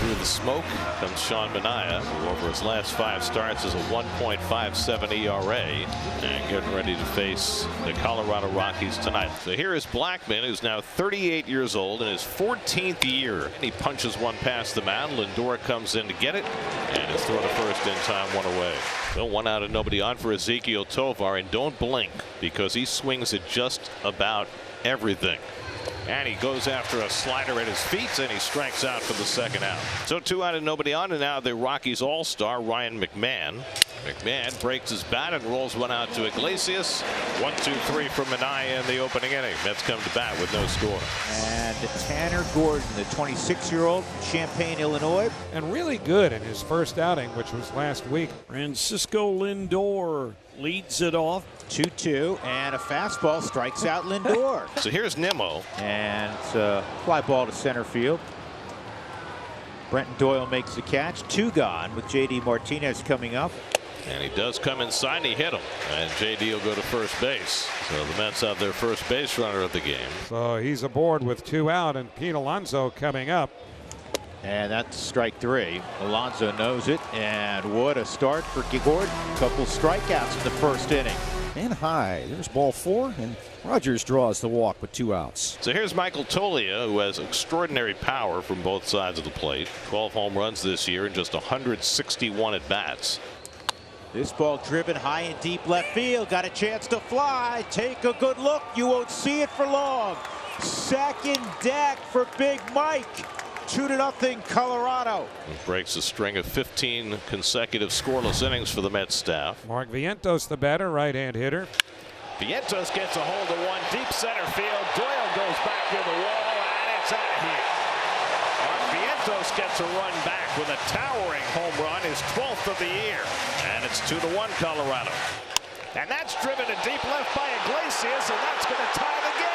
through the smoke comes Sean Manaea, who over his last 5 starts is a 1.57 ERA and getting ready to face the Colorado Rockies tonight. So here is Blackmon, who's now 38 years old in his 14th year. And he punches one past the mound. Lindor comes in to get it, and it's thrown to first in time, 1 away. So 1 out and nobody on for Ezequiel Tovar, and don't blink because he swings at just about everything. And he goes after a slider at his feet, and he strikes out for the 2nd out. So 2 out and nobody on, and now the Rockies all-star Ryan McMahon. McMahon breaks his bat and rolls one out to Iglesias. 1-2-3 from Manaea in the opening inning. Mets come to bat with no score. And Tanner Gordon, the 26-year-old, Champaign, Illinois. And really good in his first outing, which was last week. Francisco Lindor leads it off. 2-2, and a fastball strikes out Lindor. So here's Nimmo. And it's a fly ball to center field. Brenton Doyle makes the catch. 2 gone with J.D. Martinez coming up. And he does come inside, and he hit him. And J.D. will go to first base. So the Mets have their first base runner of the game. So he's aboard with 2 out, and Pete Alonso coming up. And that's strike 3. Alonso knows it, and what a start for Gordon. Couple strikeouts in the first inning. And high. There's ball 4, and Rodgers draws the walk with 2 outs. So here's Michael Toglia, who has extraordinary power from both sides of the plate. 12 home runs this year and just 161 at bats. This ball driven high and deep left field. Got a chance to fly. Take a good look. You won't see it for long. Second deck for Big Mike. 2-0 Colorado. It breaks a string of 15 consecutive scoreless innings for the Mets staff. Mark Vientos, the batter, right-hand hitter. Vientos gets a hold of one deep center field. Doyle goes back to the wall, and it's out of here. Mark Vientos gets a run back with a towering home run, his 12th of the year. And it's 2-1 Colorado. And that's driven to deep left by Iglesias, and that's going to tie the game.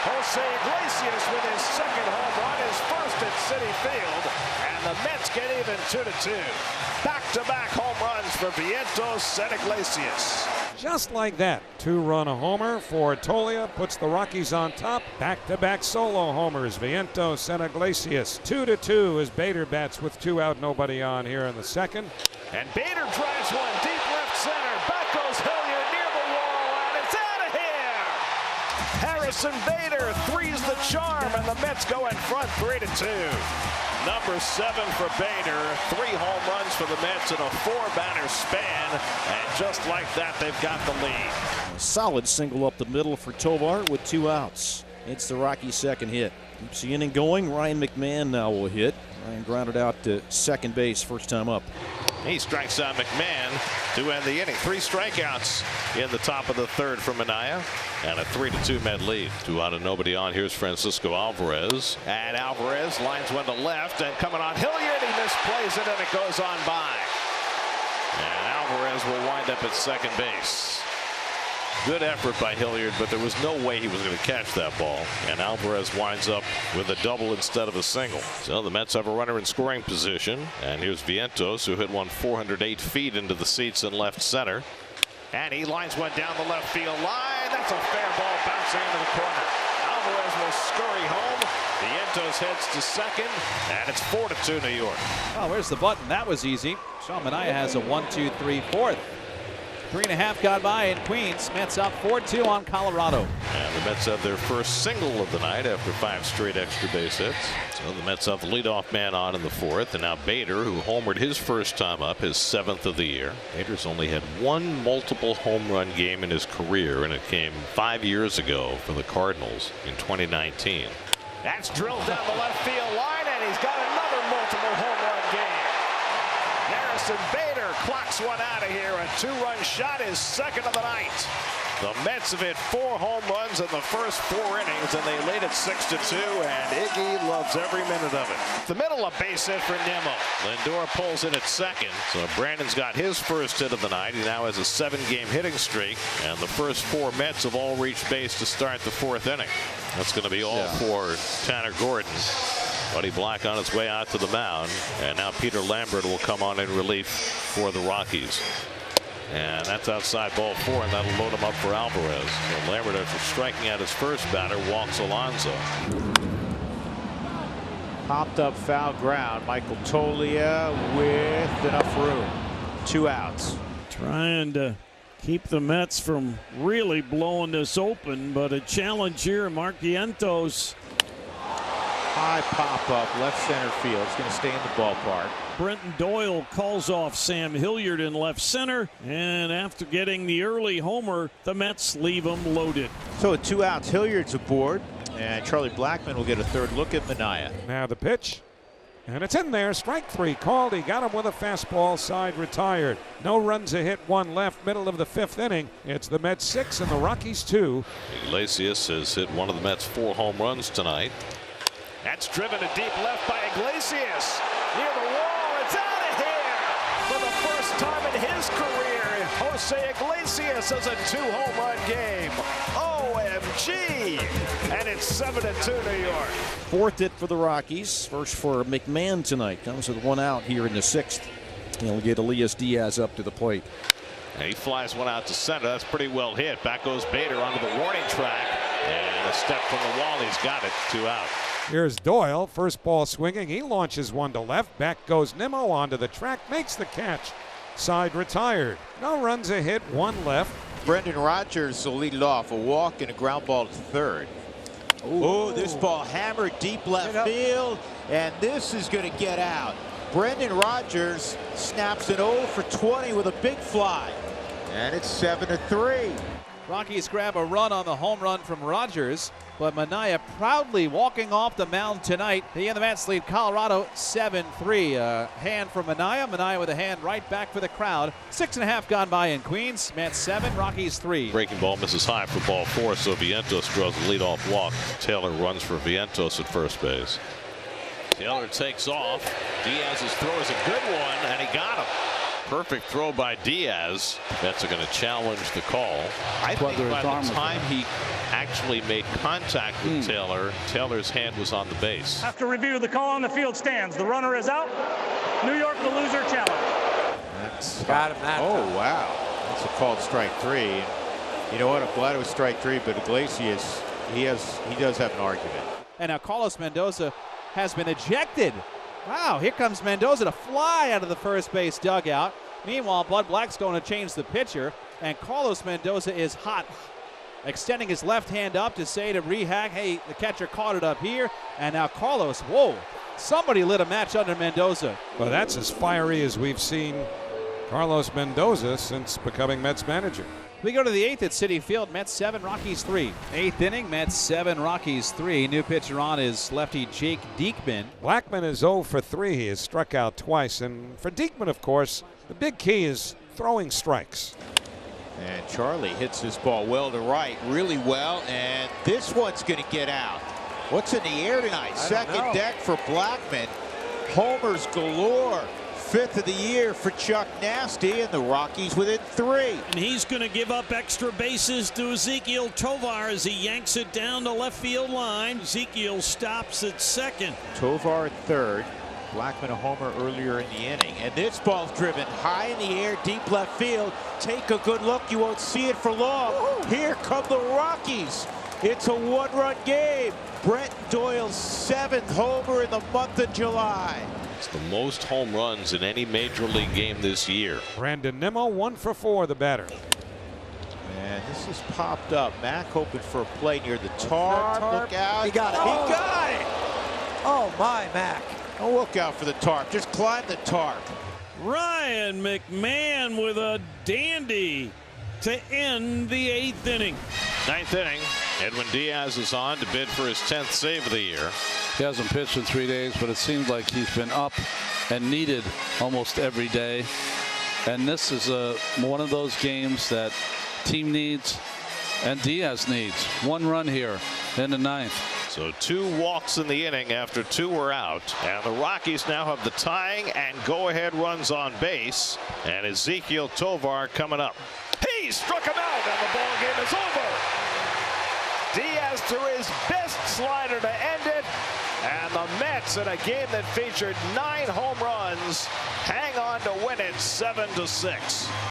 Jose Iglesias with his 2nd home run, his 1st at Citi Field, and the Mets get even 2-2. Back-to-back home runs for Vientos and Iglesias. Just like that, 2-run homer for Toglia puts the Rockies on top. Back-to-back solo homers, Vientos and Iglesias. 2-2 as Bader bats with 2 out, nobody on here in the 2nd. And Bader drives one deep left center. Back goes Hilliard near the wall, and it's out of here. Harrison Bader threes the charm, and the Mets go in front 3-2. Number 7 for Bader. 3 home runs for the Mets in a 4-batter span, and just like that, they've got the lead. A solid single up the middle for Tovar with 2 outs. It's the Rockies' 2nd hit. Keeps the inning going. Ryan McMahon now will hit. Ryan grounded out to second base first time up. He strikes out McMahon to end the inning. 3 strikeouts in the top of the 3rd for Manaea, and a 3-2 Met lead. 2 out and nobody on. Here's Francisco Alvarez, and Alvarez lines one to left, and coming on Hilliard, he misplays it, and it goes on by. And Alvarez will wind up at second base. Good effort by Hilliard, but there was no way he was going to catch that ball. And Alvarez winds up with a double instead of a single. So the Mets have a runner in scoring position. And here's Vientos, who hit one 408 feet into the seats in left center. And he lines one down the left field line. That's a fair ball bouncing into the corner. Alvarez will scurry home. Vientos heads to second, and it's 4-2 New York. Oh, where's the button? That was easy. Sean Manaea has a 1-2-3 4th. 3.5 gone by in Queens. Mets up 4-2 on Colorado. And the Mets have their first single of the night after 5 straight extra base hits. So the Mets have the leadoff man on in the 4th. And now Bader, who homered his first time up, his 7th of the year. Bader's only had 1 multiple home run game in his career, and it came 5 years ago for the Cardinals in 2019. That's drilled down the left field line, and he's got another multiple home run game. Harrison Bader clocks one out of here. A 2-run shot, his 2nd of the night. The Mets have hit 4 home runs in the first 4 innings, and they lead it 6-2, and Iggy loves every minute of it. The middle, a base hit for Nimmo. Lindor pulls in at second, so Brandon's got his first hit of the night. He now has a 7-game hitting streak, and the first 4 Mets have all reached base to start the 4th inning. That's going to be all for Tanner Gordon. Buddy Black on his way out to the mound, and now Peter Lambert will come on in relief for the Rockies. And that's outside ball 4, and that'll load him up for Alvarez. So Lambert, after striking out his first batter, walks Alonso. Popped up foul ground. Michael Toglia with enough room. 2 outs. Trying to keep the Mets from really blowing this open, but a challenge here. Mark Vientos. High pop up left center field. It's going to stay in the ballpark. Brenton Doyle calls off Sam Hilliard in left center, and after getting the early homer, the Mets leave him loaded. So with 2 outs, Hilliard's aboard, and Charlie Blackmon will get a third look at Minaya. Now the pitch. And it's in there. Strike 3 called. He got him with a fastball. Side retired. No runs, a hit, 1 left. Middle of the 5th inning. It's the Mets 6 and the Rockies 2. Iglesias has hit one of the Mets' 4 home runs tonight. That's driven to deep left by Iglesias. Near the wall, it's out of here. For the first time in his career, Jose Iglesias has a 2 home run game. OMG! And it's 7-2 New York. 4th hit for the Rockies. First for McMahon tonight. Comes with 1 out here in the 6th. He'll get Edwin Diaz up to the plate. And he flies one out to center. That's pretty well hit. Back goes Bader onto the warning track. And a step from the wall. He's got it. 2 out. Here's Doyle. First ball swinging. He launches one to left. Back goes Nimmo onto the track. Makes the catch. Side retired. No runs, a hit, 1 left. Brendan Rodgers will lead it off. A walk and a ground ball to third. Oh, this ball hammered deep left field, and this is going to get out. Brendan Rodgers snaps an 0 for 20 with a big fly, and it's 7-3. Rockies grab a run on the home run from Rodgers, but Minaya proudly walking off the mound tonight. The Mets lead Colorado 7-3. A hand from Minaya. Minaya with a hand right back for the crowd. 6.5 gone by in Queens. Mets 7, Rockies 3. Breaking ball misses high for ball 4, so Vientos draws the leadoff walk. Taylor runs for Vientos at first base. Taylor takes off. Diaz's throw is a good one, and he got him. Perfect throw by Diaz. Mets are going to challenge the call. I think by the time he actually made contact with Taylor, Taylor's hand was on the base. After review, the call on the field stands. The runner is out. New York, the loser, challenge. That's got him that time. Wow. That's a called strike 3. You know what? I'm glad it was strike 3, but Iglesias, he does have an argument. And now Carlos Mendoza has been ejected. Wow, here comes Mendoza to fly out of the first base dugout. Meanwhile, Bud Black's going to change the pitcher, and Carlos Mendoza is hot. Extending his left hand up to say to Rehag, hey, the catcher caught it up here. And now Carlos, whoa, somebody lit a match under Mendoza. Well, that's as fiery as we've seen Carlos Mendoza since becoming Mets manager. We go to the 8th at Citi Field. Mets 7, Rockies 3. 8th inning, Mets 7, Rockies 3. New pitcher on is lefty Jake Diekman. Blackmon is 0 for 3. He has struck out twice. And for Diekman, of course, the big key is throwing strikes. And Charlie hits this ball well to right, really well. And this one's going to get out. What's in the air tonight? Second deck for Blackmon. Homers galore. 5th of the year for Chuck Nasty, and the Rockies within 3. And he's going to give up extra bases to Ezequiel Tovar as he yanks it down the left field line. Ezequiel stops at second. Tovar at third. Blackmon a homer earlier in the inning. And this ball's driven high in the air, deep left field. Take a good look. You won't see it for long. Here come the Rockies. It's a 1-run game. Brent Doyle's 7th homer in the month of July. It's the most home runs in any major league game this year. Brandon Nimmo 1 for 4, the batter. And this is popped up. Mack hoping for a play near the tarp. Look out. He got it. He got it. Oh, my, Mack. Don't look out for the tarp. Just climb the tarp. Ryan McMahon with a dandy to end the 8th inning. 9th inning. Edwin Diaz is on to bid for his 10th save of the year. He hasn't pitched in 3 days, but it seems like he's been up and needed almost every day. And this is one of those games that team needs and Diaz needs. 1 run here in the 9th. So 2 walks in the inning after 2 were out. And the Rockies now have the tying and go-ahead runs on base. And Ezequiel Tovar coming up. He struck him out, and the ball game is over. Diaz threw his best slider to end it. And the Mets, in a game that featured 9 home runs, hang on to win it 7-6.